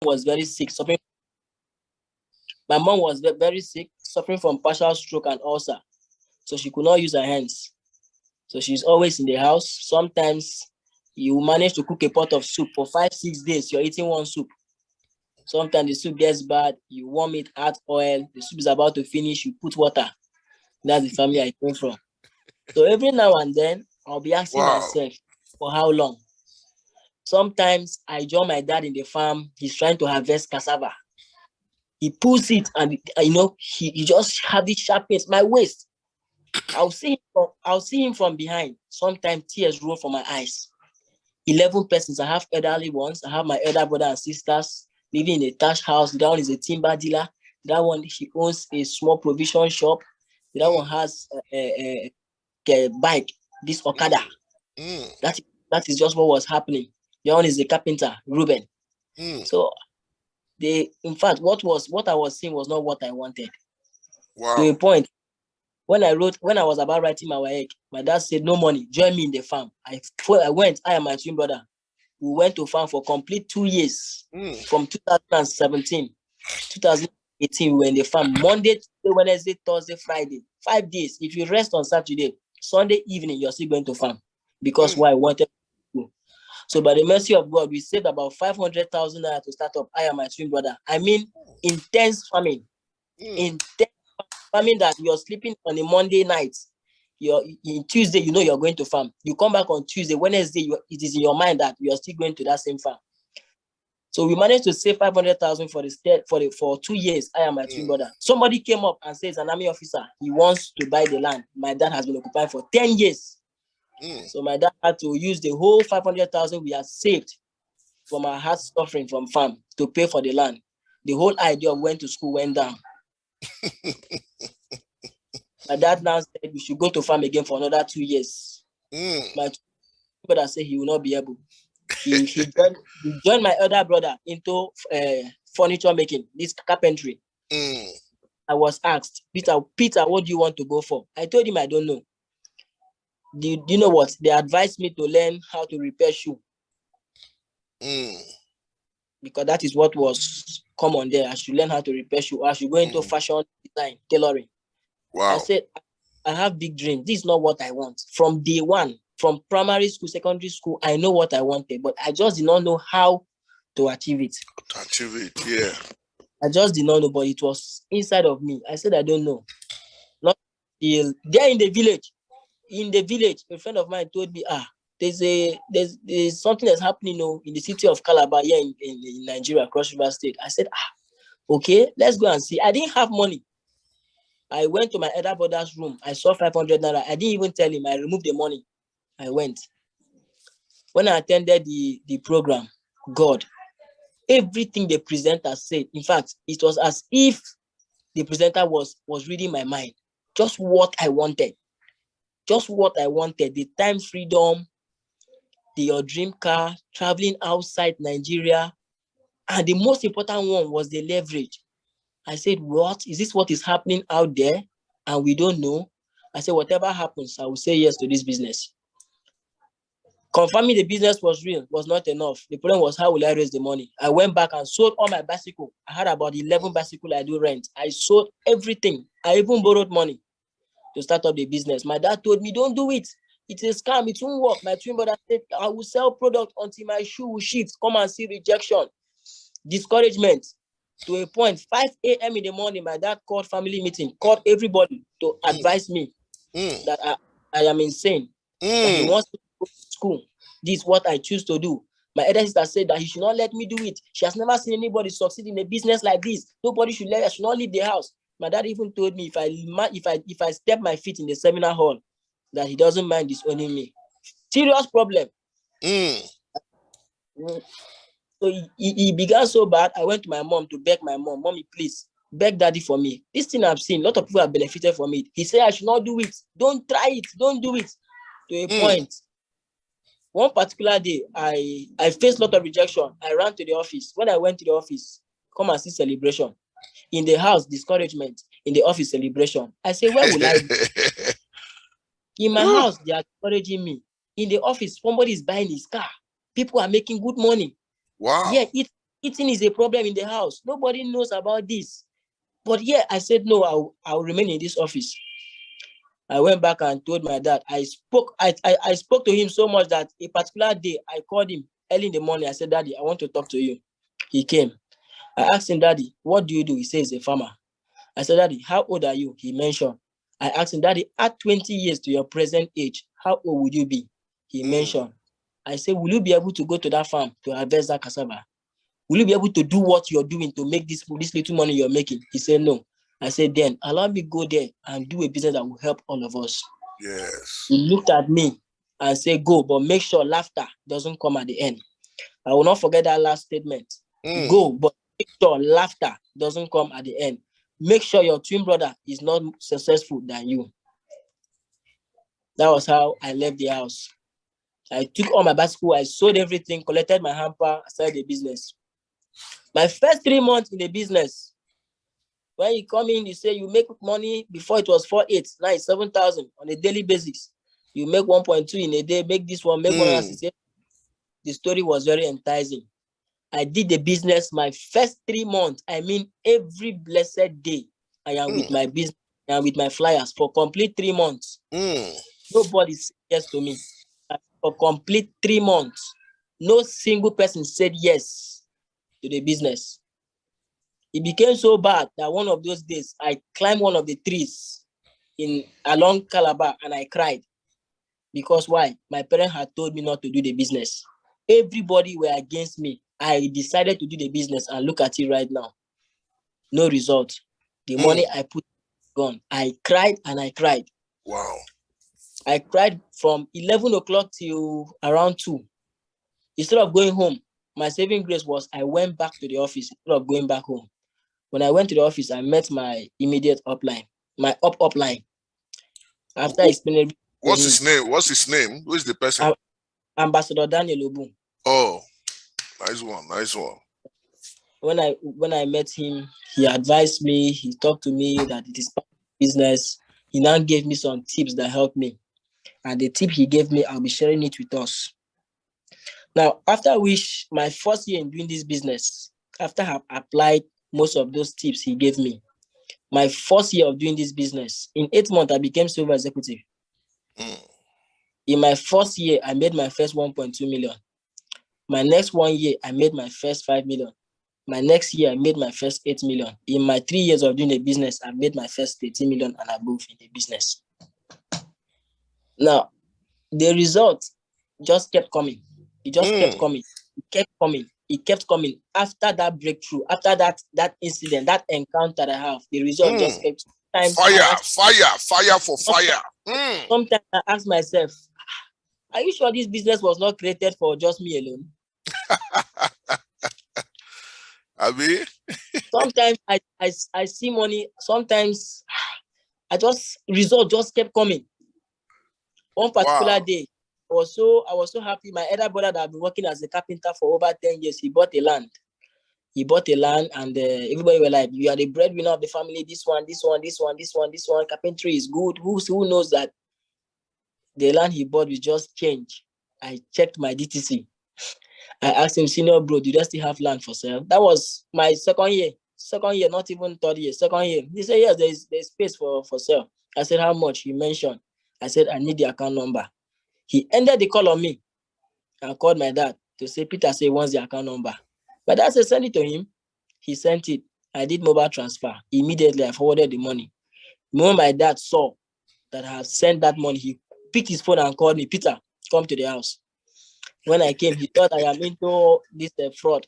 was very sick, suffering. My mom was very sick, suffering from partial stroke and ulcer. So she could not use her hands. So she's always in the house. Sometimes you manage to cook a pot of soup for 5-6 days. You're eating one soup. Sometimes the soup gets bad. You warm it, add oil. The soup is about to finish. You put water. That's the family I came from. So every now and then, I'll be asking myself, for how long? Sometimes I join my dad in the farm. He's trying to harvest cassava. He pulls it and, he just have it sharpened. My waist. I'll see him from behind. Sometimes tears roll from my eyes. 11 persons. I have elderly ones. I have my elder brother and sisters living in a thatched house. That one is a timber dealer. That one, he owns a small provision shop. That one has a bike, this Okada. That is just what was happening. The one is a carpenter, Ruben. So in fact, what I was seeing was not what I wanted. Wow. To a point, when I was about writing my WAEC, my dad said, no money, join me in the farm. I went, I and my twin brother. We went to farm for complete 2 years. From 2017, 2018, we were in the farm. Monday, Tuesday, Wednesday, Thursday, Friday. 5 days. If you rest on Saturday, Sunday evening, you're still going to farm. Because why I wanted to. So by the mercy of God, we saved about 500,000 naira to start up. I and my twin brother. I mean, intense farming. Intense farming that you're sleeping on a Monday night. In Tuesday, you're going to farm. You come back on Tuesday, Wednesday, it is in your mind that you're still going to that same farm. So we managed to save 500,000 for 2 years. I and my twin brother. Somebody came up and says, an army officer, he wants to buy the land. My dad has been occupied for 10 years. So my dad had to use the whole 500,000 we had saved from our heart suffering from farm to pay for the land. The whole idea of going to school went down. My dad now said we should go to farm again for another 2 years. My brother said he will not be able. He joined my elder brother into furniture making, this carpentry. I was asked, Peter, what do you want to go for? I told him I don't know. Do you know what? They advised me to learn how to repair shoe. Because that is what was common there. I should learn how to repair shoe. I should go into fashion design, tailoring. Wow. I said, I have big dreams. This is not what I want. From day one, from primary school, secondary school, I know what I wanted, but I just did not know how to achieve it. Yeah. I just did not know, but it was inside of me. I said, I don't know. Not till there in the village. In the village, a friend of mine told me, there's something that's happening in the city of Calabar here in Nigeria, Cross River State. I said, okay, let's go and see. I didn't have money. I went to my elder brother's room. I saw 500 naira. I didn't even tell him. I removed the money. I went. When I attended the program, God, everything the presenter said, in fact, it was as if the presenter was reading my mind. Just what I wanted. Just what I wanted. The time freedom, your dream car, traveling outside Nigeria. And the most important one was the leverage. I said, what? Is this what is happening out there? And we don't know. I said, whatever happens, I will say yes to this business. Confirming the business was real was not enough. The problem was, how will I raise the money? I went back and sold all my bicycles. I had about 11 bicycles I do rent. I sold everything. I even borrowed money to start up the business. My dad told me, don't do it. It's a scam. It won't work. My twin brother said, I will sell product until my shoe will shift. Come and see rejection. Discouragement. To a point, 5 a.m. in the morning, my dad called family meeting, called everybody to advise me that I am insane. That he wants to go to school. This is what I choose to do. My elder sister said that he should not let me do it. She has never seen anybody succeed in a business like this. Nobody should let her. Should not leave the house. My dad even told me if I step my feet in the seminar hall, that he doesn't mind disowning me. Serious problem. So he began so bad. I went to my mom to beg my mom, Mommy, please, beg daddy for me. This thing I've seen, a lot of people have benefited from it. He said I should not do it. Don't try it. Don't do it. To a point. One particular day, I faced a lot of rejection. I ran to the office. When I went to the office, come and see celebration. In the house, discouragement. In the office, celebration. I say, where will I be? In my house, they are encouraging me. In the office, somebody is buying his car. People are making good money. Wow. Yeah, Eating is a problem in the house. Nobody knows about this. But yeah, I said, no, I'll remain in this office. I went back and told my dad. I spoke to him so much that a particular day I called him early in the morning. I said, Daddy, I want to talk to you. He came. I asked him, Daddy, what do you do? He says, he's a farmer. I said, Daddy, how old are you? He mentioned. I asked him, Daddy, at 20 years to your present age, how old would you be? He mentioned. I said, will you be able to go to that farm to harvest that cassava? Will you be able to do what you're doing to make this little money you're making? He said, no. I said, then allow me go there and do a business that will help all of us. Yes. He looked at me and said, go, but make sure laughter doesn't come at the end. I will not forget that last statement. Go, but make sure laughter doesn't come at the end. Make sure your twin brother is not successful than you. That was how I left the house. I took all my bicycle, I sold everything, collected my hamper, started the business. My first 3 months in the business, when you come in, you say you make money. Before it was 4,800, now it's 7,000 on a daily basis. You make 1.2 in a day, make this one, make 168. The story was very enticing. I did the business my first 3 months. I mean, every blessed day, I am with my business and with my flyers for complete 3 months. Nobody said yes to me. For complete 3 months, no single person said yes to the business. It became so bad that one of those days, I climbed one of the trees along Calabar and I cried. Because why? My parents had told me not to do the business. Everybody were against me. I decided to do the business and look at it right now. No result. The money I put gone. I cried and I cried. Wow. I cried from 11 o'clock till around 2. Instead of going home, my saving grace was I went back to the office instead of going back home. When I went to the office, I met my immediate upline, my upline. After explaining, what's his name? What's his name? Who is the person? Ambassador Daniel Obu. Oh, nice one, nice one. When I met him, he advised me. He talked to me that it is part of business. He now gave me some tips that helped me, and the tip he gave me, I'll be sharing it with us. Now, after which, my first year in doing this business, after I have applied most of those tips he gave me, my first year of doing this business, in 8 months, I became silver executive. In my first year, I made my first 1.2 million. My next 1 year, I made my first 5 million. My next year, I made my first 8 million. In my 3 years of doing the business, I made my first 30 million and above in the business. Now, the result just kept coming. It just kept coming. It kept coming. It kept coming. After that breakthrough, after that incident, that encounter I have, the result just kept. Fire for fire. Sometimes I ask myself, are you sure this business was not created for just me alone? Abi? Sometimes I see money. Sometimes result just kept coming. One particular day, I was so happy. My elder brother that had been working as a carpenter for over 10 years, he bought a land. And everybody were like, you are the breadwinner of the family. This one. Carpentry is good. Who knows that the land he bought will just change? I checked my DTC. I asked him, senior bro, do you still have land for sale? That was my second year, not even third year, second year. He said, yes, there's space for sale. I said, how much? He mentioned. I said, I need the account number. He ended the call on me and called my dad to say, Peter say he wants the account number. My dad said, send it to him. He sent it. I did mobile transfer. Immediately, I forwarded the money. When my dad saw that I had sent that money, he picked his phone and called me, Peter, come to the house. When I came, he thought I am into this fraud,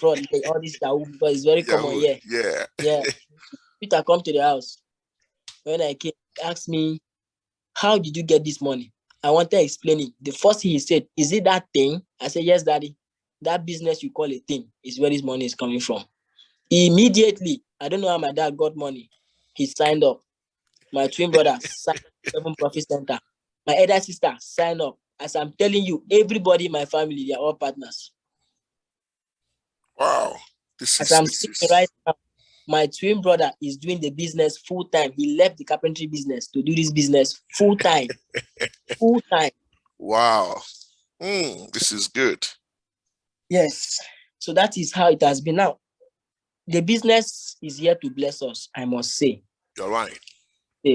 like all this Yahoo, because it's very common here. Yeah. Peter, come to the house. When I came, he asked me, how did you get this money? I wanted to explain it. The first thing he said, is it that thing? I said, yes, daddy. That business you call a thing is where this money is coming from. Immediately, I don't know how my dad got money. He signed up. My twin brother signed up 7 Profit Center. My elder sister signed up. As I'm telling you, everybody in my family, they are all partners. Wow. As I'm speaking right now, my twin brother is doing the business full time. He left the carpentry business to do this business full time. Full time. Wow. This is good. Yes. So that is how it has been now. The business is here to bless us, I must say. You're right.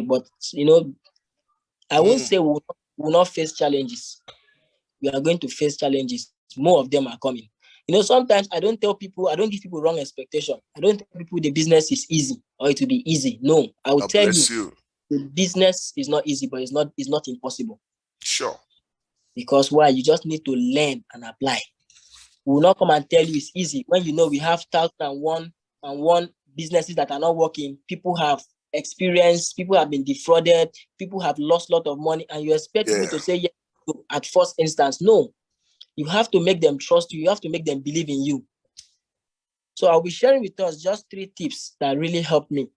But, I won't say we will not face challenges. We are going to face challenges. More of them are coming. Sometimes I don't give people wrong expectation. I don't tell people the business is easy or it will be easy. No, I will God tell bless you the business is not easy, but it's not impossible. Sure. Because why? You just need to learn and apply. We will not come and tell you it's easy when we have 1,001 businesses that are not working. People have experienced, people have been defrauded, people have lost a lot of money, and you expect people to say yes at first instance. No, you have to make them trust you. You have to make them believe in you. So I'll be sharing with us just 3 tips that really helped me.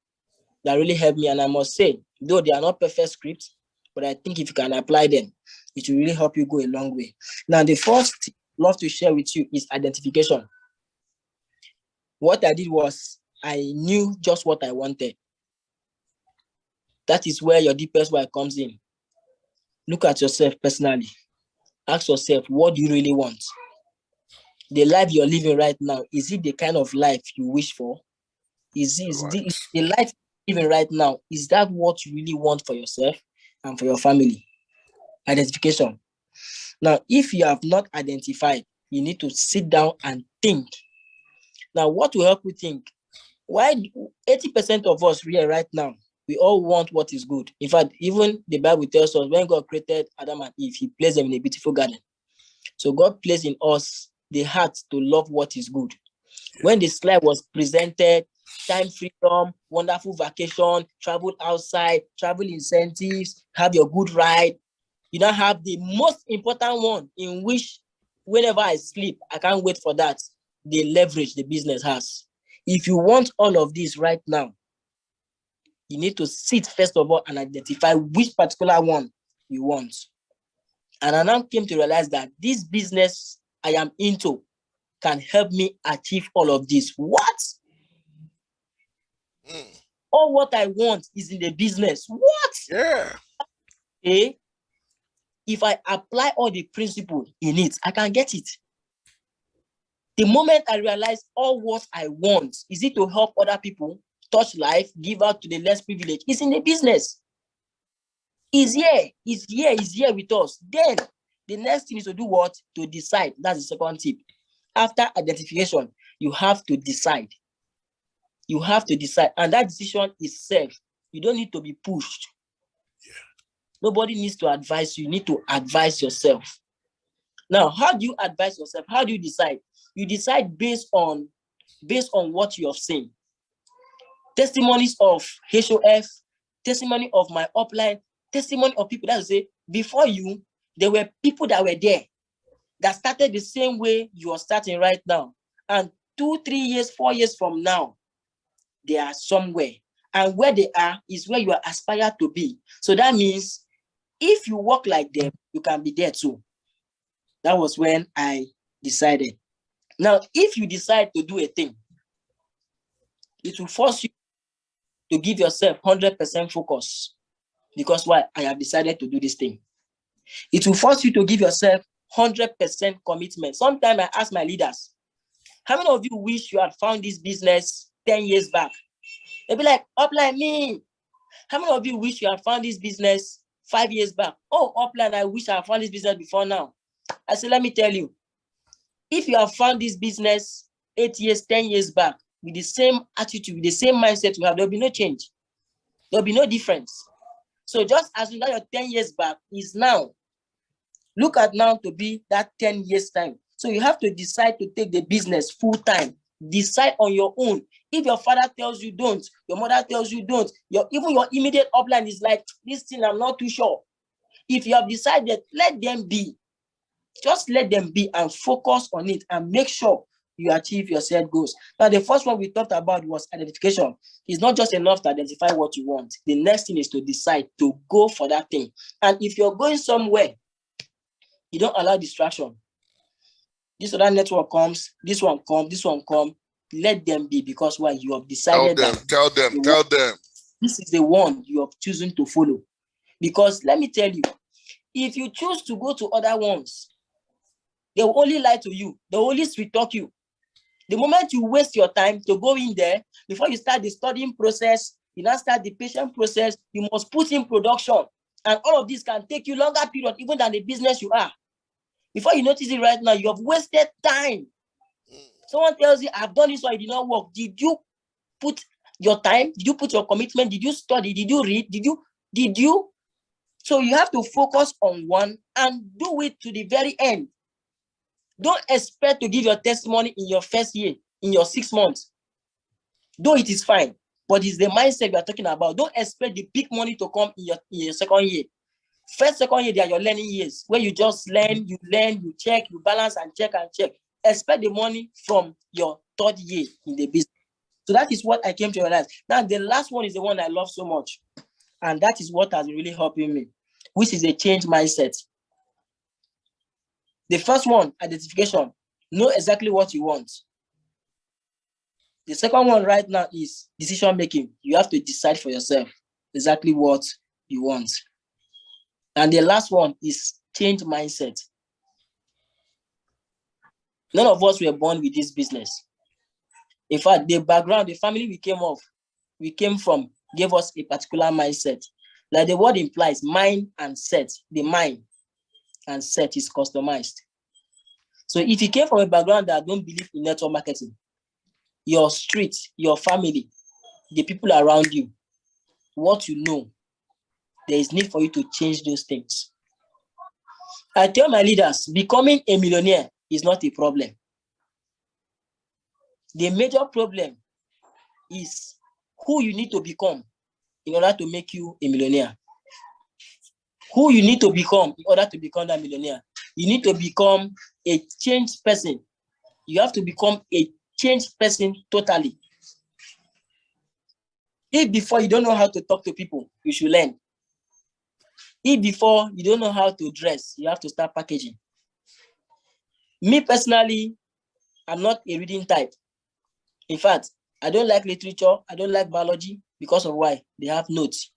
And I must say, though they are not perfect scripts, but I think if you can apply them, it will really help you go a long way. Now, the first tip I'd love to share with you is identification. What I did was I knew just what I wanted. That is where your deepest why comes in. Look at yourself personally. Ask yourself, what do you really want? The life you're living right now, is it the kind of life you wish for? Is the life you're living right now, is that what you really want for yourself and for your family? Identification. Now, if you have not identified, you need to sit down and think. Now, what will help you think? Why 80% of us here right now, we all want what is good. In fact, even the Bible tells us when God created Adam and Eve, he placed them in a beautiful garden. So God placed in us the heart to love what is good. When the slide was presented, time freedom, wonderful vacation, travel outside, travel incentives, have your good ride. You now have the most important one in which whenever I sleep, I can't wait for that. The leverage the business has. If you want all of this right now, you need to sit first of all and identify which particular one you want. And I now came to realize that this business I am into can help me achieve all of this. What? All what I want is in the business. What? Yeah. If I apply all the principles in it, I can get it. The moment I realize all what I want, is it to help other people, touch life, give out to the less privileged, it's in the business. It's here with us. Then the next thing is to do what? To decide. That's the second tip. After identification, you have to decide. You have to decide. And that decision is self. You don't need to be pushed. Yeah. Nobody needs to advise you. You need to advise yourself. Now, how do you advise yourself? How do you decide? You decide based on what you have seen. Testimonies of HOF, testimony of my upline, testimony of people that say, before you, there were people that were there that started the same way you are starting right now. And 2, 3 years, 4 years from now, they are somewhere. And where they are is where you are aspired to be. So that means if you work like them, you can be there too. That was when I decided. Now, if you decide to do a thing, it will force you to give yourself 100% focus. Because why? I have decided to do this thing. It will force you to give yourself 100% commitment. Sometimes I ask my leaders, how many of you wish you had found this business 10 years back? They'll be like, upline me. How many of you wish you had found this business 5 years back? Oh, upline, I wish I had found this business before now. I said, let me tell you, if you have found this business 8 years, 10 years back, with the same attitude, with the same mindset you have, there'll be no change. There'll be no difference. So just as you know your 10 years back is now, look at now to be that 10 years time. So you have to decide to take the business full time. Decide on your own. If your father tells you don't, your mother tells you don't, even your immediate upline is like, this thing I'm not too sure. If you have decided, let them be. Just let them be and focus on it and make sure you achieve your set goals. Now, the first one we talked about was identification. It's not just enough to identify what you want. The next thing is to decide to go for that thing. And if you're going somewhere, you don't allow distraction. This other network comes, this one comes, this one comes. Let them be, because why? You have decided Tell them. This is the one you have chosen to follow. Because let me tell you, if you choose to go to other ones, they will only lie to you. They will only sweet talk you. The moment you waste your time to go in there, before you start the studying process, you now start the patient process, you must put in production. And all of this can take you longer period, even than the business you are. Before you notice it right now, you have wasted time. Someone tells you, I've done this one, it did not work. Did you put your time? Did you put your commitment? Did you study? Did you read? Did you? So you have to focus on one and do it to the very end. Don't expect to give your testimony in your first year, in your 6 months. Though it is fine, but it's the mindset we are talking about. Don't expect the big money to come in your second year. First, second year, they are your learning years, where you just learn, you check, you balance and check. Expect the money from your third year in the business. So that is what I came to realize. Now, the last one is the one I love so much. And that is what has really helping me, which is a change mindset. The first one, identification. Know exactly what you want. The second one right now is decision making. You have to decide for yourself exactly what you want. And the last one is change mindset. None of us were born with this business. In fact, the background, the family we came from, gave us a particular mindset. Like the word implies, mind and set. The mind and set is customized. So if you came from a background that don't believe in network marketing, your street, your family, the people around you, what you know, there is need for you to change those things. I tell my leaders, becoming a millionaire is not a problem. The major problem is who you need to become in order to make you a millionaire. Who you need to become in order to become that millionaire. You need to become a changed person. You have to become a changed person totally. If before you don't know how to talk to people, you should learn. If before you don't know how to dress, you have to start packaging. Me personally, I'm not a reading type. In fact, I don't like literature. I don't like biology because of why? They have notes.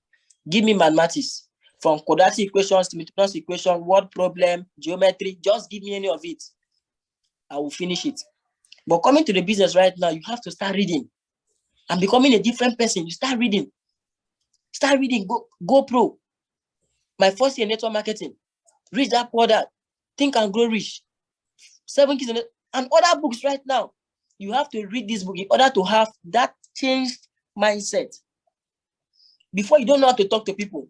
Give me mathematics, from quadratic equations to multiplication equation, word problem, geometry. Just give me any of it. I will finish it. But coming to the business right now, you have to start reading. And becoming a different person, you start reading. Start reading, go pro. My first year network marketing, Reach That Poor Dad, Think and Grow Rich, 7 Keys, and other books right now. You have to read this book in order to have that changed mindset. Before, you don't know how to talk to people.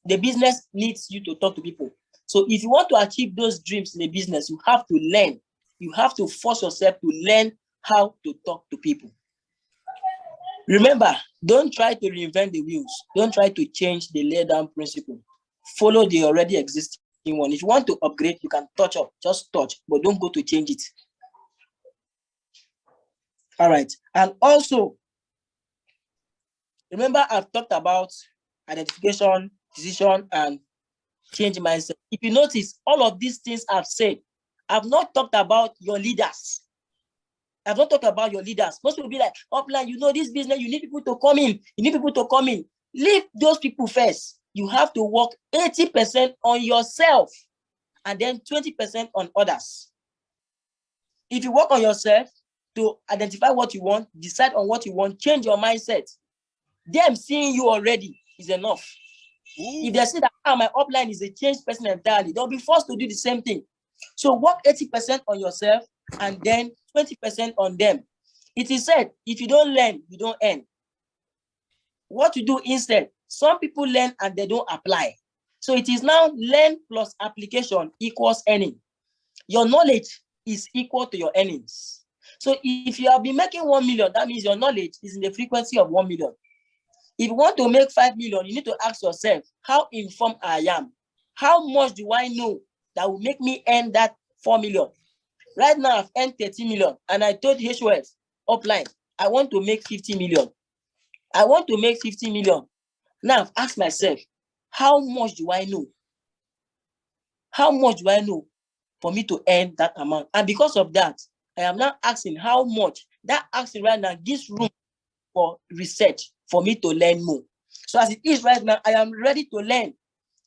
The business needs you to talk to people. So if you want to achieve those dreams in the business, you have to learn. You have to force yourself to learn how to talk to people. Remember, don't try to reinvent the wheels. Don't try to change the lay-down principle. Follow the already existing one. If you want to upgrade, you can touch up. Just touch, but don't go to change it. All right. And also, remember, I've talked about identification, decision, and change mindset. If you notice, all of these things I've said, I've not talked about your leaders. I've not talked about your leaders. Most people be like, upline, you know this business, you need people to come in. You need people to come in. Leave those people first. You have to work 80% on yourself and then 20% on others. If you work on yourself to identify what you want, decide on what you want, change your mindset, them seeing you already is enough. If they say that my upline is a changed person entirely, they'll be forced to do the same thing. So work 80% on yourself and then 20% on them. It is said, if you don't learn, you don't earn. What you do instead, some people learn and they don't apply. So it is now learn plus application equals earning. Your knowledge is equal to your earnings. So if you have been making 1 million, that means your knowledge is in the frequency of 1 million. If you want to make 5 million, you need to ask yourself, how informed I am? How much do I know that will make me earn that 4 million? Right now, I've earned 30 million, and I told HOF upline, I want to make 50 million. I want to make 50 million. Now, I've asked myself, how much do I know? How much do I know for me to earn that amount? And because of that, I am now asking how much. That asking right now gives room for research for me to learn more. So as it is right now, I am ready to learn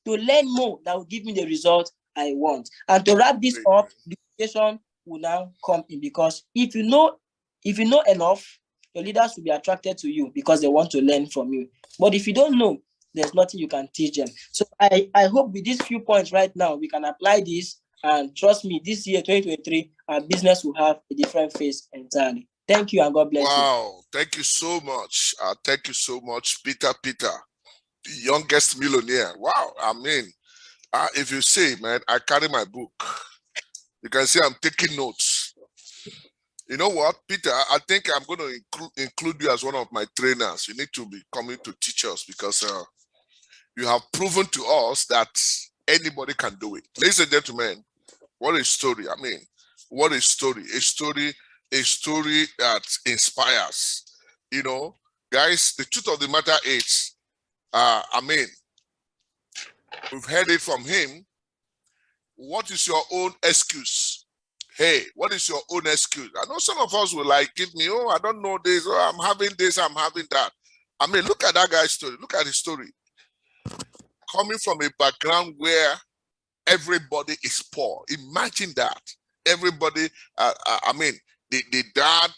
more that will give me the result I want. And to wrap this up, the education will now come in, because if you know If you know enough, your leaders will be attracted to you because they want to learn from you. But if you don't know, there's nothing you can teach them. So I hope with these few points right now, we can apply this. And trust me, this year, 2023, our business will have a different face entirely. Thank you, and God bless you. Wow. Thank you so much. Thank you so much, Peter, the youngest millionaire. Wow. I mean, if you say, man, I carry my book. You can see I'm taking notes. You know what, Peter? I think I'm going to include you as one of my trainers. You need to be coming to teach us because you have proven to us that anybody can do it. Ladies and gentlemen, what a story. I mean, what a story. A story that inspires. You know, guys, the truth of the matter is, I mean, we've heard it from him. What is your own excuse? Hey, what is your own excuse? I know some of us will like give me, oh, I don't know this, oh, I'm having this, I'm having that. I mean, look at that guy's story. Look at his story. Coming from a background where everybody is poor. Imagine that. Everybody, I mean, the dad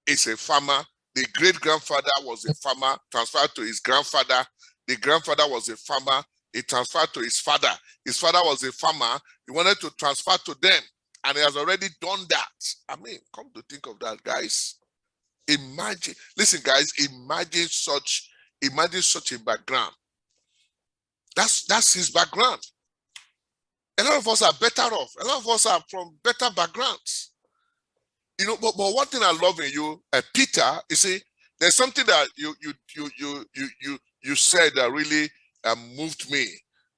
is a farmer. The great-grandfather was a farmer, transferred to his grandfather. The grandfather was a farmer. He transferred to his father. His father was a farmer. He wanted to transfer to them. And he has already done that. I mean, come to think of that, guys. Imagine, listen, guys, imagine such a background. That's his background. A lot of us are better off. A lot of us are from better backgrounds. You know, but one thing I love in you, Peter, you see, there's something that you said that really moved me.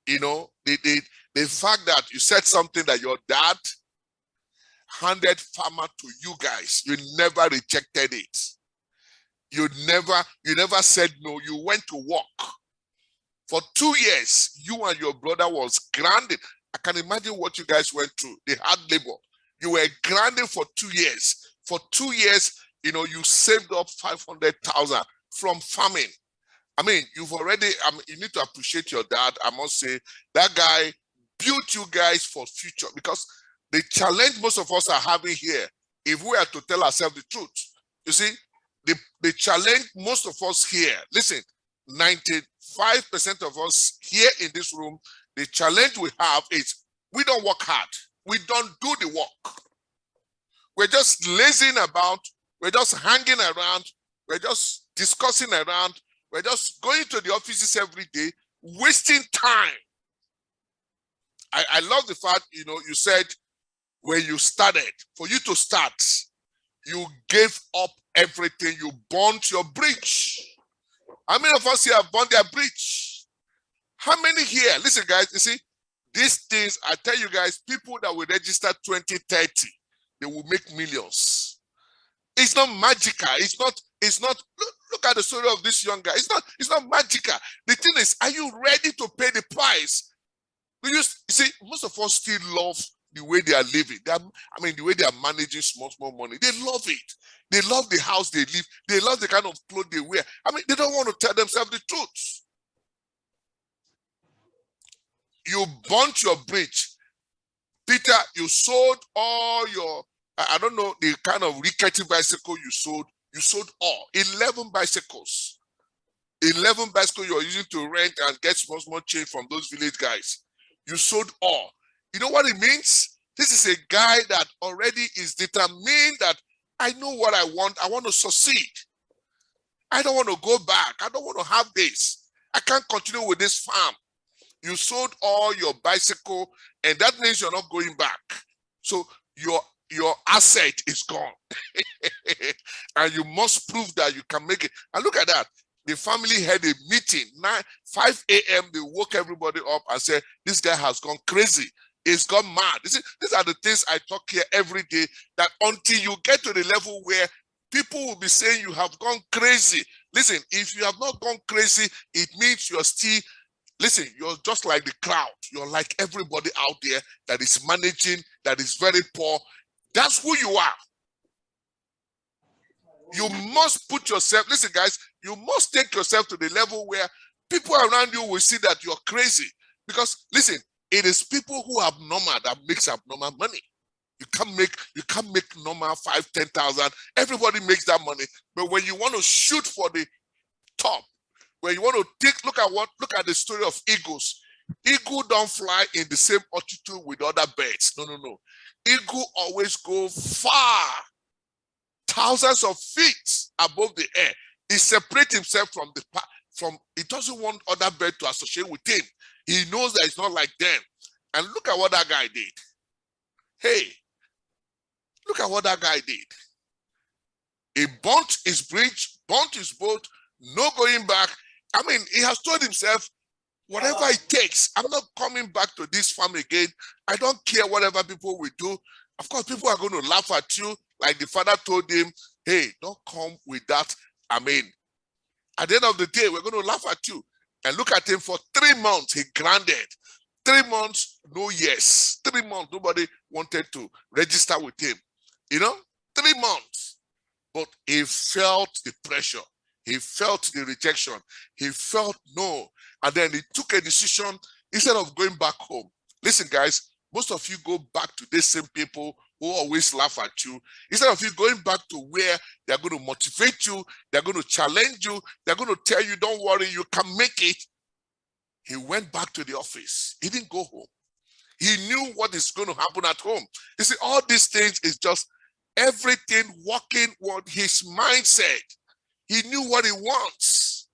You know, the fact that you said something that your dad handed farmer to you guys. You never rejected it. You never said no. You went to work. For 2 years, you and your brother was grinding. I can imagine what you guys went through, the hard labor. You were grinding for 2 years. For 2 years, you know, you saved up 500,000 from farming. I mean, you've already, you need to appreciate your dad. I must say, that guy built you guys for future, because the challenge most of us are having here, if we are to tell ourselves the truth, you see, the challenge most of us here, listen, 95% of us here in this room, the challenge we have is we don't work hard. We don't do the work. We're just lazing about. We're just hanging around. We're just discussing around. We're just going to the offices every day, wasting time. I love the fact, you know, you said when you started, for you to start, you gave up everything. You burnt your bridge. How many of us here have burnt their bridge? How many here? Listen, guys, you see, these things, I tell you guys, people that will register 2030, they will make millions. It's not magical. It's not, look at the story of this young guy. It's not magical. The thing is, are you ready to pay the price? You see, most of us still love the way they are living. The way they are managing small money. They love it. They love the house they live. They love the kind of clothes they wear. I mean, they don't want to tell themselves the truth. You burnt your bridge. Peter, you sold all your, I don't know, the kind of rickety bicycle you sold. You sold all, 11 bicycles. 11 bicycles you're using to rent and get small change from those village guys. You sold all. You know what it means? This is a guy that already is determined that I know what I want. I want to succeed. I don't want to go back. I don't want to have this. I can't continue with this farm. You sold all your bicycle, and that means you're not going back. So your asset is gone. And you must prove that you can make it. And look at that. The family had a meeting. 5 a.m. They woke everybody up and said, this guy has gone crazy. He's gone mad. These are the things I talk here every day, that until you get to the level where people will be saying you have gone crazy. Listen, if you have not gone crazy, it means you're still, listen, you're just like the crowd. You're like everybody out there that is managing, that is very poor. That's who you are. You must put yourself, listen guys, you must take yourself to the level where people around you will see that you're crazy. Because listen, it is people who are abnormal that makes abnormal money. You can't make normal 5, 10,000. Everybody makes that money. But when you want to shoot for the top, when you want to look at the story of eagles. Eagle don't fly in the same altitude with other birds. No. Eagle always go far, thousands of feet above the air. He separates himself he doesn't want other birds to associate with him. He knows that it's not like them. And look at what that guy did. Hey, look at what that guy did. He burnt his bridge, burnt his boat, no going back. I mean, he has told himself, whatever it takes, I'm not coming back to this farm again. I don't care whatever people will do. Of course, people are going to laugh at you, like the father told him, hey, don't come with that. I mean, at the end of the day, we're going to laugh at you. And look at him for 3 months, he grounded. 3 months, no yes. 3 months, nobody wanted to register with him. 3 months. But he felt the pressure. He felt the rejection. He felt no. And then he took a decision instead of going back home. Listen, guys, most of you go back to these same people who always laugh at you. Instead of you going back to where they're going to motivate you, they're going to challenge you, they're going to tell you, don't worry, you can make it. He went back to the office. He didn't go home. He knew what is going to happen at home. You see, all these things is just everything working what his mind said. He knew what he wants.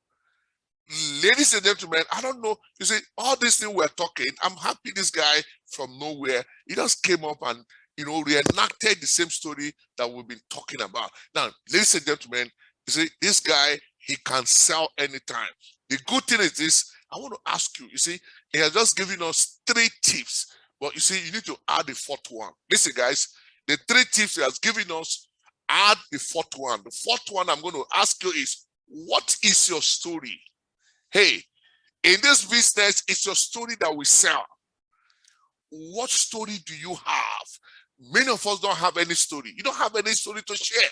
Ladies and gentlemen, I don't know. You see, all these things we're talking, I'm happy this guy from nowhere, he just came up and, reenacted the same story that we've been talking about. Now, ladies and gentlemen, you see, this guy, he can sell anytime. The good thing is this, I want to ask you see, he has just given us 3 tips, but you see, you need to add the 4th one. Listen, guys, the 3 tips he has given us, add the 4th one. The 4th one I'm going to ask you is, what is your story? Hey, in this business, it's your story that we sell. What story do you have? Many of us don't have any story. You don't have any story to share.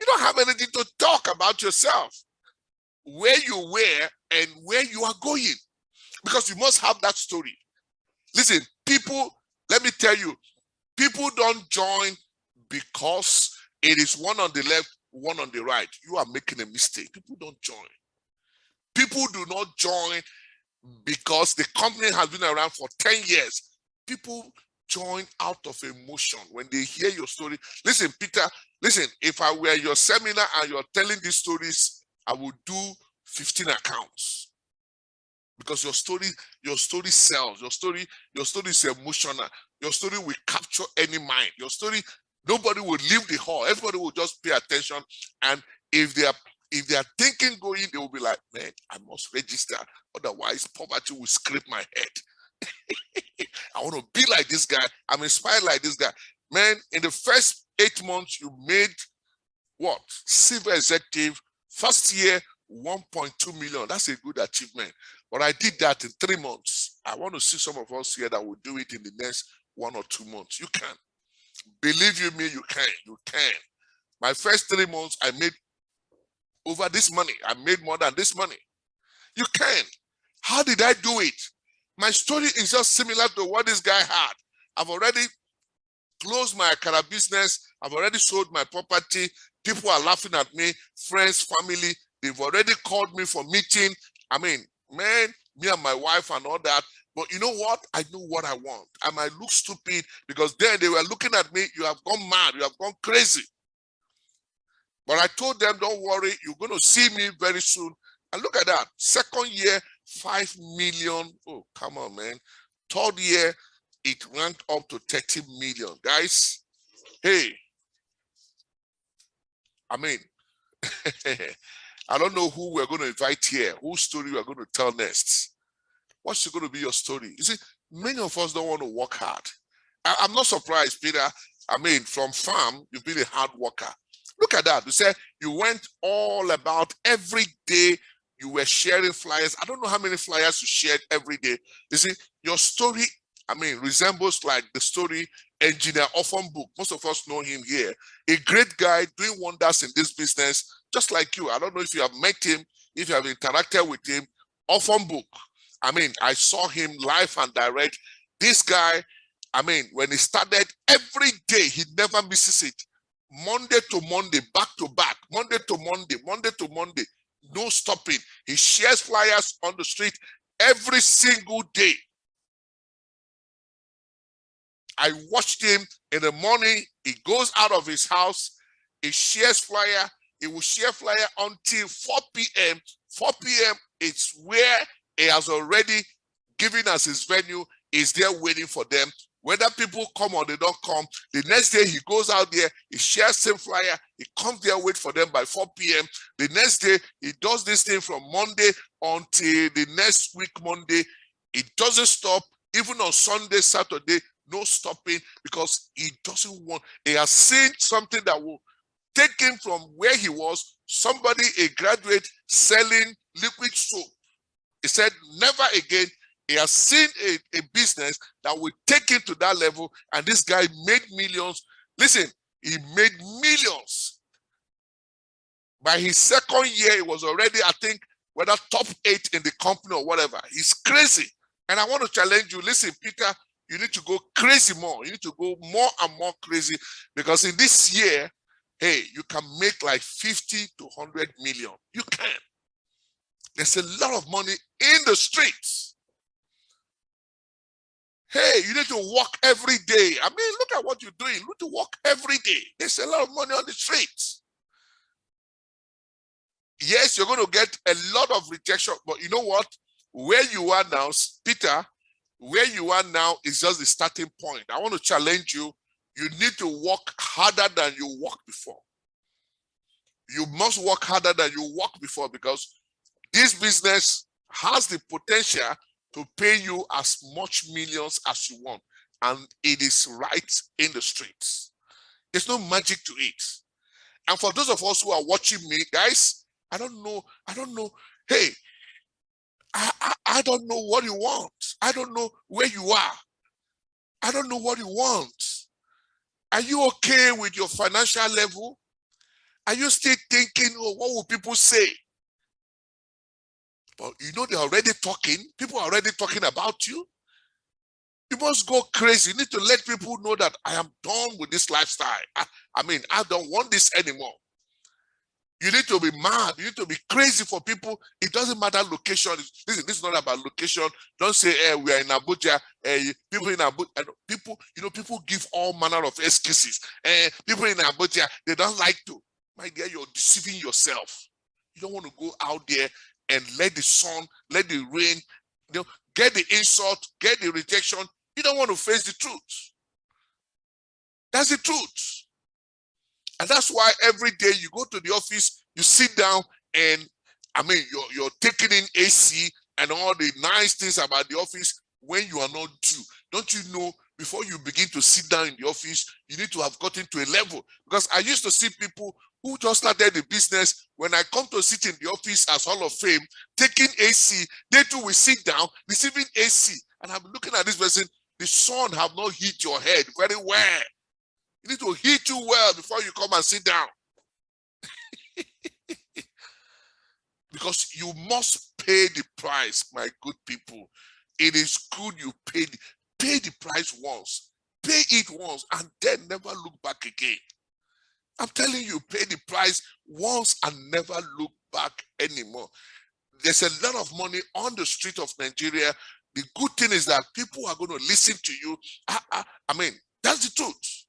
You don't have anything to talk about yourself. Where you were and where you are going. Because you must have that story. Listen, people, let me tell you, people don't join because it is one on the left, one on the right. You are making a mistake. People don't join. People do not join because the company has been around for 10 years. People join out of emotion when they hear your story. Listen, Peter, listen, if I were your seminar and you're telling these stories, I would do 15 accounts. Because your story sells. Your story is emotional. Your story will capture any mind. Your story, nobody will leave the hall. Everybody will just pay attention. And if they are thinking going, they will be like, man, I must register. Otherwise, poverty will scrape my head. I want to be like this guy. I'm inspired like this guy. Man, in the first 8 months, you made what? Civil executive. First year, 1.2 million. That's a good achievement. But I did that in 3 months. I want to see some of us here that will do it in the next 1 or 2 months. You can. Believe you me, you can. You can. My first 3 months, I made over this money. I made more than this money. You can. How did I do it? My story is just similar to what this guy had. I've already closed my Akara business. I've already sold my property. People are laughing at me. Friends, family, they've already called me for meeting. I mean, man, me and my wife and all that. But you know what? I know what I want. I might look stupid because then they were looking at me. You have gone mad. You have gone crazy. But I told them, don't worry. You're going to see me very soon. And look at that. Second year, 5 million. Oh, come on, man. Third year, it ranked up to 30 million. Guys, hey. I mean, I don't know who we're going to invite here, whose story we're going to tell next. What's going to be your story? You see, many of us don't want to work hard. I'm not surprised, Peter. I mean, from farm, you've been a hard worker. Look at that. You said you went all about every day. You were sharing flyers. I don't know how many flyers you shared every day. You see, your story, I mean, resembles like the story Engineer Offenbook. Most of us know him here. A great guy doing wonders in this business, just like you. I don't know if you have met him, if you have interacted with him. Offenbook. I mean, I saw him live and direct. This guy, I mean, when he started, every day he never misses it. Monday to Monday, back to back, Monday to Monday, Monday to Monday, no stopping. He shares flyers on the street every single day. I watched him in the morning. He goes out of his house, he shares flyer. He will share flyer until 4 p.m. 4 p.m. it's where he has already given us his venue. Is there waiting for them. Whether people come or they don't come, the next day he goes out there, he shares same flyer, he comes there, wait for them by 4 p.m. The next day, he does this thing from Monday until the next week, Monday. It doesn't stop, even on Sunday, Saturday, no stopping, because he doesn't want, he has seen something that will take him from where he was, somebody, a graduate, selling liquid soap. He said, never again. He has seen a business that will take him to that level, and this guy made millions. Listen, he made millions. By his second year, he was already, I think, whether top 8 in the company or whatever. He's crazy. And I want to challenge you. Listen, Peter, you need to go crazy more. You need to go more and more crazy, because in this year, hey, you can make like 50 to 100 million. You can. There's a lot of money in the streets. Hey, you need to walk every day. I mean, look at what you're doing. You need to walk every day. There's a lot of money on the streets. Yes, you're going to get a lot of rejection, but you know what? Where you are now, Peter, where you are now is just the starting point. I want to challenge you. You need to work harder than you worked before. You must work harder than you worked before, because this business has the potential to pay you as much millions as you want. And it is right in the streets. There's no magic to it. And for those of us who are watching me, guys, I don't know. Hey, I don't know what you want. I don't know where you are. I don't know what you want. Are you okay with your financial level? Are you still thinking, oh, what will people say? But you know, they're already talking. People are already talking about you. You must go crazy. You need to let people know that I am done with this lifestyle. I mean, I don't want this anymore. You need to be mad. You need to be crazy for people. It doesn't matter location. Listen, this is not about location. Don't say, we are in Abuja. People in Abuja. People, you know, people give all manner of excuses. People in Abuja, they don't like to. My dear, you're deceiving yourself. You don't want to go out there and let the sun, let the rain, you know, get the insult, get the rejection. You don't want to face the truth. That's the truth. And that's why every day you go to the office, you sit down, and I mean, you're taking in AC and all the nice things about the office when you are not due. Don't you know, before you begin to sit down in the office, you need to have gotten to a level? Because I used to see people who just started the business. When I come to sit in the office as Hall of Fame, taking AC, they too will sit down, receiving AC. And I'm looking at this person, the sun have not hit your head very well. You need to hit you well before you come and sit down. Because you must pay the price, my good people. It is good you pay the price once. Pay it once and then never look back again. I'm telling you, pay the price once and never look back anymore. There's a lot of money on the street of Nigeria. The good thing is that people are going to listen to you. I mean, that's the truth.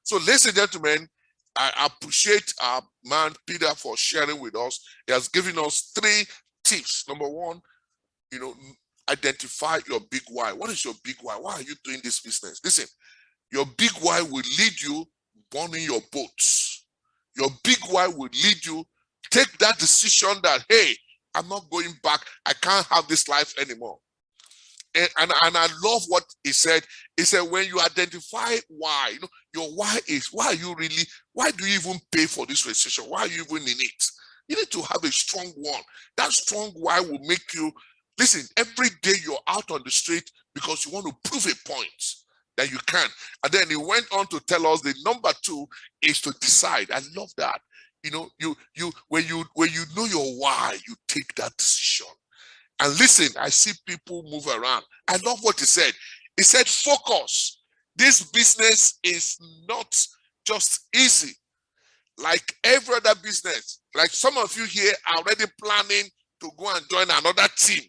So, ladies and gentlemen, I appreciate our man Peter for sharing with us. He has given us 3 tips. Number 1, you know, identify your big why. What is your big why? Why are you doing this business? Listen, your big why will lead you burning your boats. Your big why will lead you take that decision that, hey, I'm not going back. I can't have this life anymore. And I love what he said. He said, when you identify why, you know, your why is, why do you even pay for this recession? Why are you even in it? You need to have a strong one. That strong why will make you, listen, every day you're out on the street because you want to prove a point that you can. And then he went on to tell us the number 2 is to decide. I love that. You know, when you know your why, you take that decision. And listen, I see people move around. I love what he said. He said, focus. This business is not just easy. Like every other business, like some of you here are already planning to go and join another team,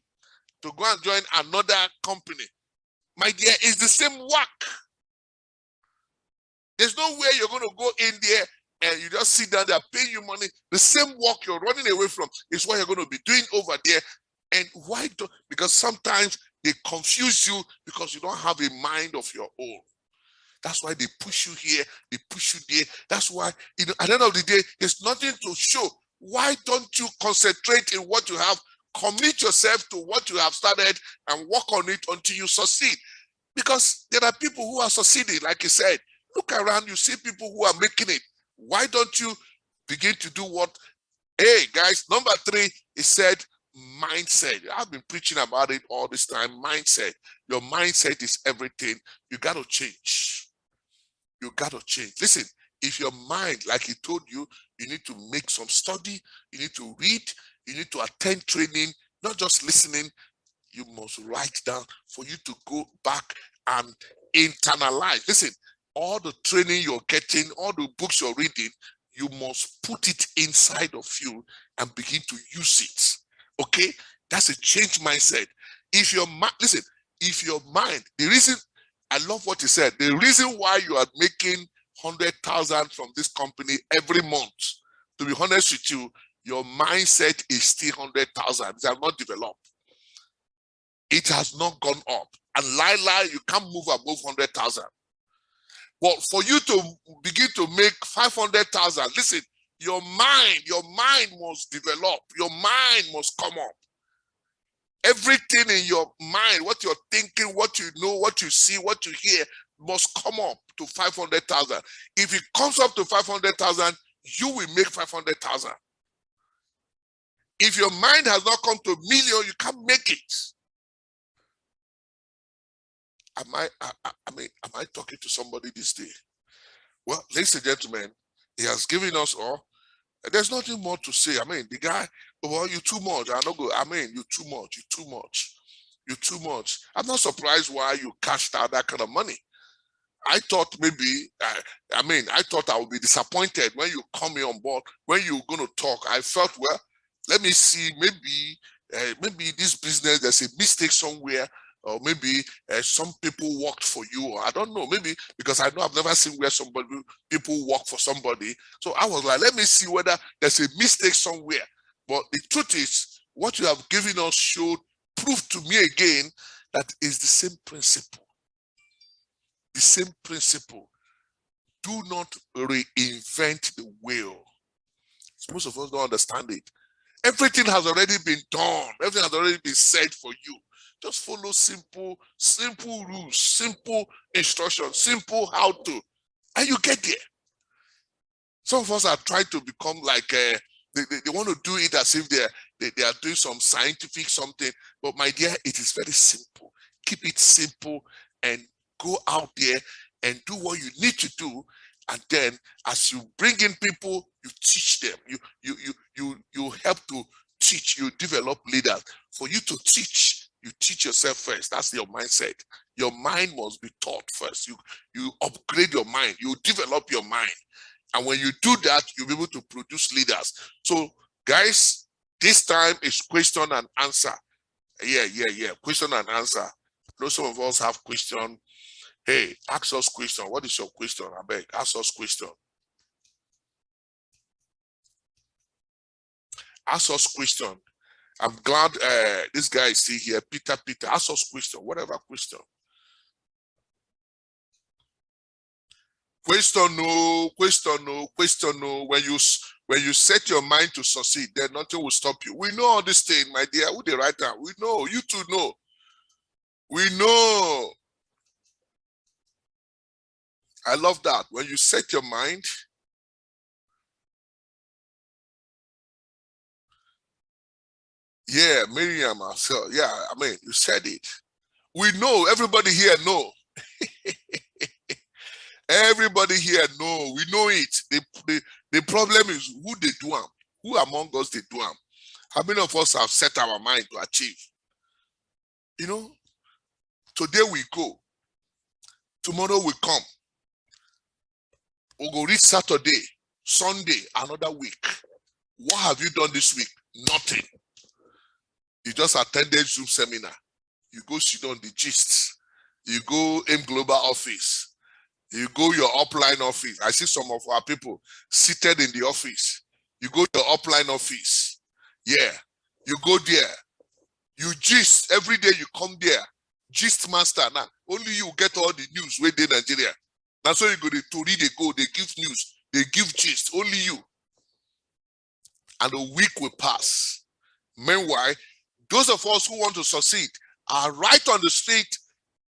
to go and join another company. My dear, it's the same work. There's no way you're going to go in there and you just sit down there, paying you money. The same work you're running away from is what you're going to be doing over there. And why don't? Because sometimes they confuse you because you don't have a mind of your own. That's why they push you here, they push you there. That's why, you know, at the end of the day, there's nothing to show. Why don't you concentrate in what you have? Commit yourself to what you have started and work on it until you succeed. Because there are people who are succeeding, like you said. Look around, you see people who are making it. Why don't you begin to do what? Hey, guys, number 3, he said, mindset. I've been preaching about it all this time. Mindset. Your mindset is everything. You got to change. You got to change. Listen, if your mind, like he told you, you need to make some study, you need to read, you need to attend training, not just listening, you must write down for you to go back and internalize. Listen, all the training you're getting, all the books you're reading, you must put it inside of you and begin to use it. Okay? That's a change mindset. If your mind, listen, if your mind, the reason, I love what he said, the reason why you are making 100,000 from this company every month, to be honest with you, your mindset is still 100,000. It has not developed. It has not gone up. And you can't move above 100,000. But for you to begin to make 500,000, listen, your mind must develop. Your mind must come up. Everything in your mind, what you're thinking, what you know, what you see, what you hear, must come up to 500,000. If it comes up to 500,000, you will make 500,000. If your mind has not come to a million, you can't make it. Am I talking to somebody this day? Well, ladies and gentlemen, he has given us all. There's nothing more to say. I mean, the guy, well, you too much. I'm not good. I mean, you too much. You too much. You too much. I'm not surprised why you cashed out that kind of money. I thought maybe, I thought I would be disappointed when you come here on board, when you're going to talk. I felt, well, let me see, maybe this business, there's a mistake somewhere, or maybe some people worked for you, or I don't know, maybe because I know I've never seen where people work for somebody. So I was like, let me see whether there's a mistake somewhere. But the truth is, what you have given us showed, proved to me again that is the same principle. The same principle. Do not reinvent the wheel. Most of us don't understand it. Everything has already been done. Everything has already been said for you. Just follow simple rules, simple instructions, simple how to, and you get there. Some of us are trying to become like, they want to do it as if they are doing some scientific something. But my dear, it is very simple. Keep it simple and go out there and do what you need to do. And then as you bring in people, you teach them. You help to teach, you develop leaders. For you to teach, you teach yourself first. That's your mindset. Your mind must be taught first. You upgrade your mind. You develop your mind. And when you do that, you'll be able to produce leaders. So, guys, this time is question and answer. Yeah. Question and answer. I know some of us have question. Hey, ask us question. What is your question? I beg, ask us question. Ask us question. I'm glad this guy is still here. Peter, ask us question. Whatever question. Question no. When you set your mind to succeed, then nothing will stop you. We know all this thing, my dear. Who the writer? We know. You too know. We know. I love that. When you set your mind, yeah, Miriam, so yeah, I mean, you said it. We know, everybody here know. Everybody here know, we know it. The problem is who they do them. Who among us they do them? How many of us have set our mind to achieve? You know, today we go. Tomorrow will come. We'll go reach Saturday, Sunday, another week. What have you done this week? Nothing. You just attended Zoom seminar. You go sit on the gist. You go Aimglobal office. You go your upline office. I see some of our people seated in the office. You go to your upline office. Yeah. You go there. You gist. Every day you come there. Gist master. Now, only you get all the news where they Nigeria. That's why you go to Tori, they go, they give news, they give gist. Only you. And a week will pass. Meanwhile, those of us who want to succeed are right on the street,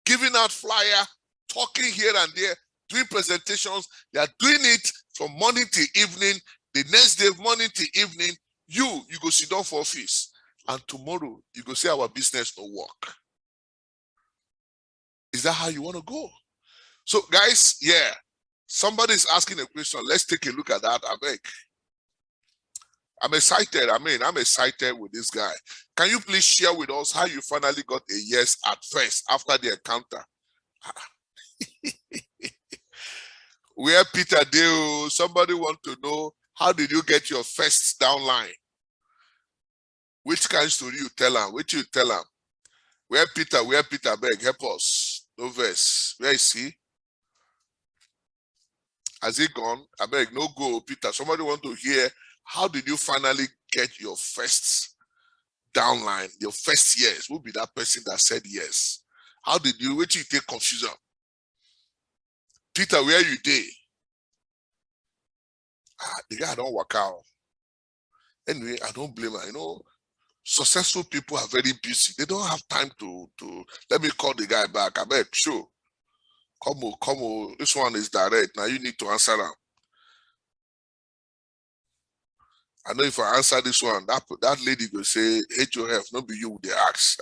giving out flyer, talking here and there, doing presentations. They are doing it from morning to evening. The next day, morning to evening, you go sit down for office. And tomorrow, you go say our business no work. Is that how you want to go? So, guys, yeah, somebody's asking a question. Let's take a look at that. I beg. I'm excited. I'm excited with this guy. Can you please share with us how you finally got a yes at first after the encounter? Where Peter Deo, somebody want to know, how did you get your first downline? Which kind of story you tell him? Which you tell him? Where Peter, beg, help us. No verse. Where is he? Has he gone? I beg, no go, Peter. Somebody want to hear, how did you finally get your first downline, your first yes? Who be that person that said yes? How did you, wait till you take confusion? Peter, where you dey? The guy don't work out. Anyway, I don't blame her. You know, successful people are very busy. They don't have time to let me call the guy back. I beg, sure. Come on. This one is direct. Now you need to answer them. I know if I answer this one, that lady will say, HOF, not be you with the axe.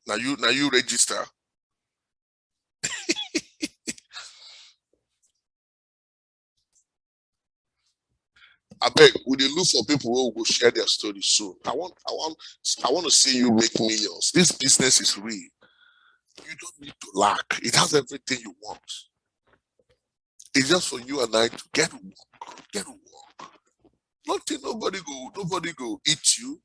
Now you register. I beg, we dey look for people who will share their stories soon. I want to see you make millions. This business is real. You don't need to lack. It has everything you want. It's just for you and I to get work. Get work. Nothing, nobody go eat you.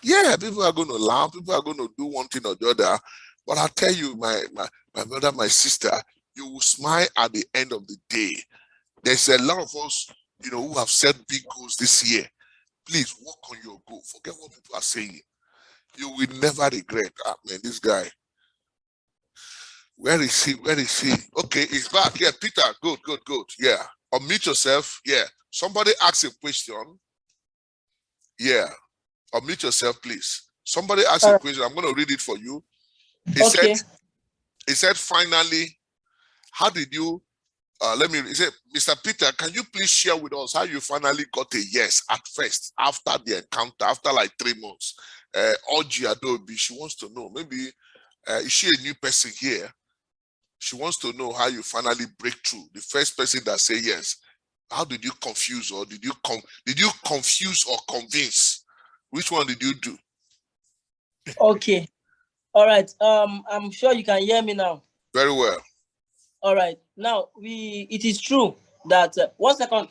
Yeah, people are going to laugh. People are going to do one thing or the other. But I tell you, my brother, my sister, you will smile at the end of the day. There's a lot of us, you know, who have set big goals this year. Please work on your goal. Forget what people are saying. You will never regret. Man, this guy. Where is he? Okay, he's back. Yeah, Peter. Good. Yeah. Unmute yourself. Yeah. Somebody ask a question. Yeah. Unmute yourself, please. Somebody ask a question. I'm going to read it for you. He said, finally, how did you, he said, Mr. Peter, can you please share with us how you finally got a yes at first, after the encounter, after like 3 months? Oji Adobe, she wants to know, maybe, is she a new person here? She wants to know how you finally break through. The first person that say yes. How did you confuse, or did you confuse or convince? Which one did you do? Okay. All right. I'm sure you can hear me now. Very well. All right. Now it is true that 1 second.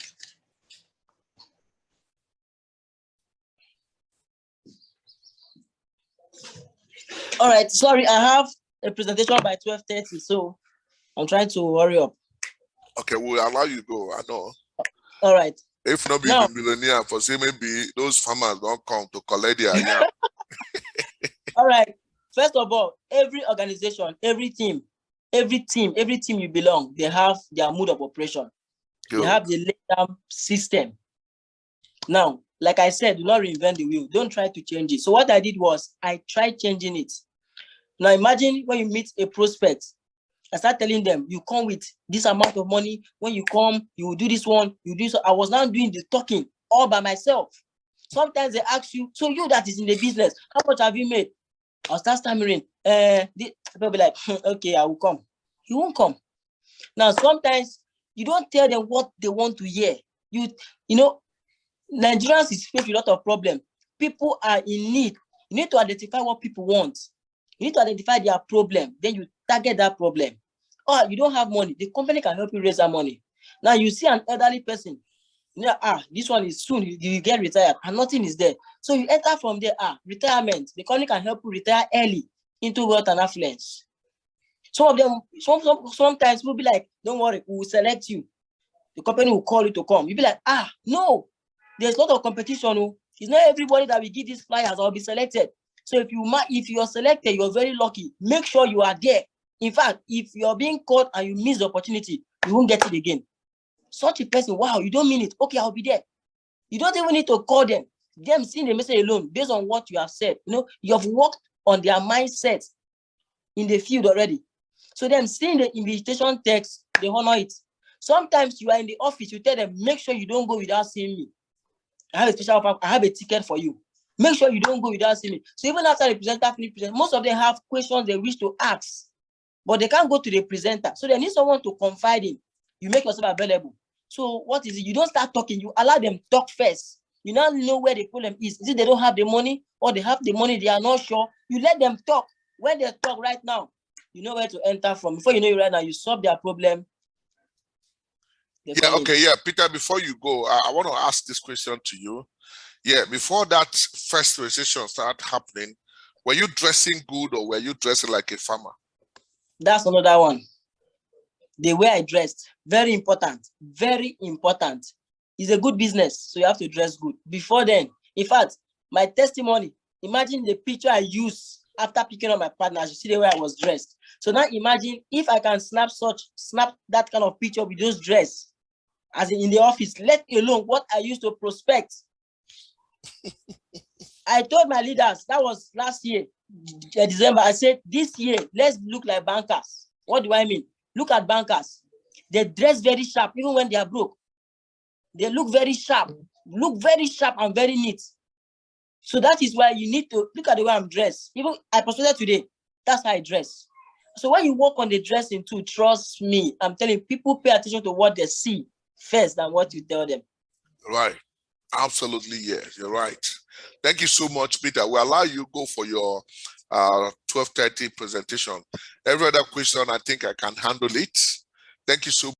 All right. Sorry, I have a presentation by 12:30, so I'm trying to hurry up. Okay, we'll allow you go. I know. All right. If not be the millionaire, for say maybe those farmers don't come to collect their yeah. All right. First of all, every organization, every team you belong, they have their mode of operation. Good. They have the laid down system. Now, like I said, do not reinvent the wheel. Don't try to change it. So what I did was I tried changing it. Now imagine when you meet a prospect, I start telling them, you come with this amount of money. When you come, you will do this one, you do so. I was now doing the talking all by myself. Sometimes they ask you, so you that is in the business, how much have you made? I'll start stammering. People be like, okay, I will come. You won't come. Now, sometimes you don't tell them what they want to hear. You know, Nigerians is faced with a lot of problems. People are in need. You need to identify what people want. You need to identify their problem. Then you target that problem. Oh, you don't have money. The company can help you raise that money. Now you see an elderly person. This one is soon, you get retired and nothing is there. So you enter from there, retirement. The company can help you retire early into wealth and affluence. Some of them, sometimes we'll be like, don't worry, we will select you. The company will call you to come. You'll be like, no, there's a lot of competition. It's not everybody that will give these flyers or be selected. So if you're selected, you're very lucky. Make sure you are there. In fact, if you're being caught and you miss the opportunity, you won't get it again. Such a person, wow, you don't mean it. Okay, I'll be there. You don't even need to call them. Them seeing the message alone, based on what you have said, you have worked on their mindset in the field already. So them seeing the invitation text, they honor it. Sometimes you are in the office, you tell them, make sure you don't go without seeing me. I have a special offer, I have a ticket for you. Make sure you don't go without seeing me. So even after the presenter finishes, most of them have questions they wish to ask, but they can't go to the presenter. So they need someone to confide in. You make yourself available. So what is it? You don't start talking. You allow them talk first. You now know where the problem is. Is it they don't have the money, or they have the money, they are not sure? You let them talk. When they talk right now, you know where to enter from. Before you know it right now, you solve their problem. Peter, before you go, I want to ask this question to you. Before that first registration started happening, were you dressing good or were you dressing like a farmer? That's another one. The way I dressed, very important, very important. It's a good business, so you have to dress good. Before then, in fact, my testimony, imagine the picture I used after picking up my partners. You see the way I was dressed. So now imagine if I can snap that kind of picture with those dress, as in the office, let alone what I used to prospect. I told my leaders, that was last year, December, I said, this year, let's look like bankers. What do I mean? Look at bankers. They dress very sharp, even when they are broke. They look very sharp and very neat. So that is why you need to look at the way I'm dressed. Even I posted today, that's how I dress. So when you work on the dressing too, trust me, I'm telling you, people pay attention to what they see first than what you tell them. Right. Absolutely, yes, you're right. Thank you so much, Peter. We'll allow you go for your 12:30 presentation. Every other question, I think I can handle it. Thank you so much.